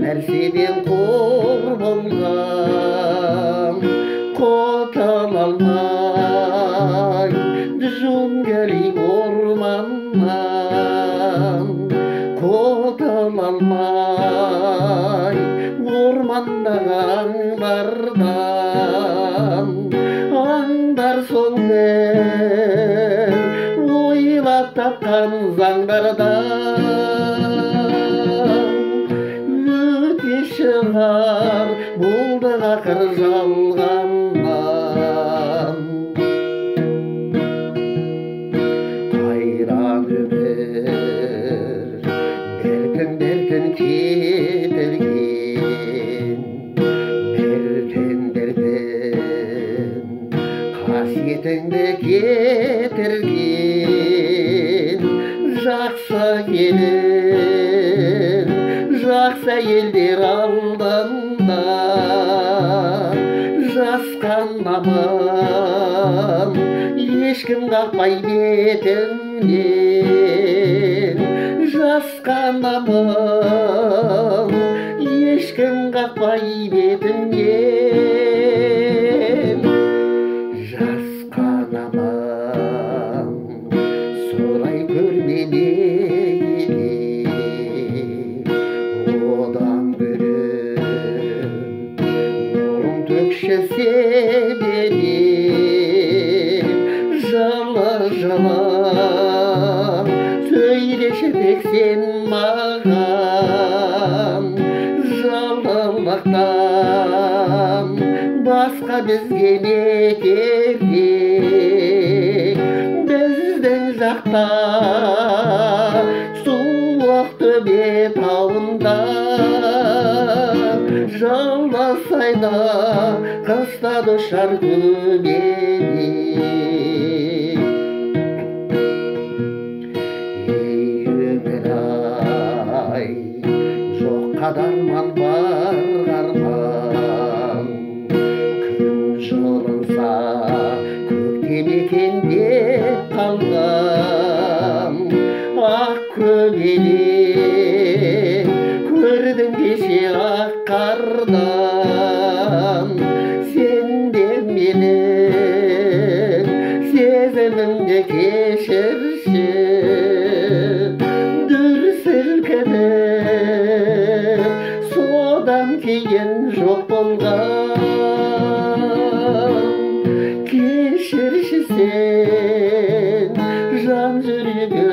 нәрседен қор болған, қотыла алмай джунгли орманнан, қотыла алмай ормандағы аңдардан, аңдар сол мен ойлап тапқан заңдардан өте шығар болды ақыр жалғаннан. Қайран өмір дертін кетірген, дертін қасиетіңді кетірген, жақсы келін жақсы әйелдер алдында жасқанамын, ешкім қақпай бетіңнен, жасқанамын, ешкім қақпай бетіңнен, жасқанамын, сұрай көрме неге одан гөрі нұрын төкші себелеп, жылы сөйлеші тек сен маған, жылылықтан басқа бізге не керек, біздің жақта суық төбе тауында жауласайда қыста дұшар көбелек. Ей өмір-ай, жоқ қадарман бар арман, күн жылынса көктем екен деп қалған, ақ көбелек көрдім кеше ақ қардан, сен де менің сезімімді кешірші, дүр сілкініп содан кейін жоқ болған, кешірші сен жан жүрегі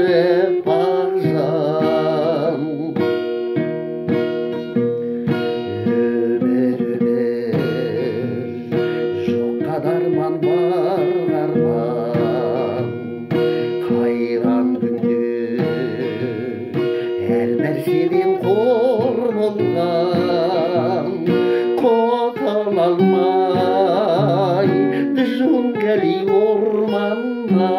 ақ жан. Қадарман бар арман, қайран күнде әр нәрседен қор болған, қотыла алмай джунгли орманнан,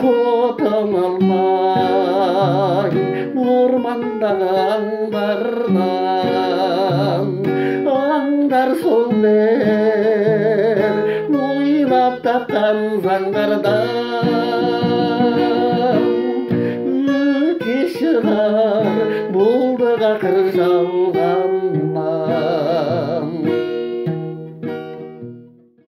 қотыла алмай ормандағы аңдардан, аңдар сол мен ойлап тапқан заңдардан өте шығар болды ақыр жалған.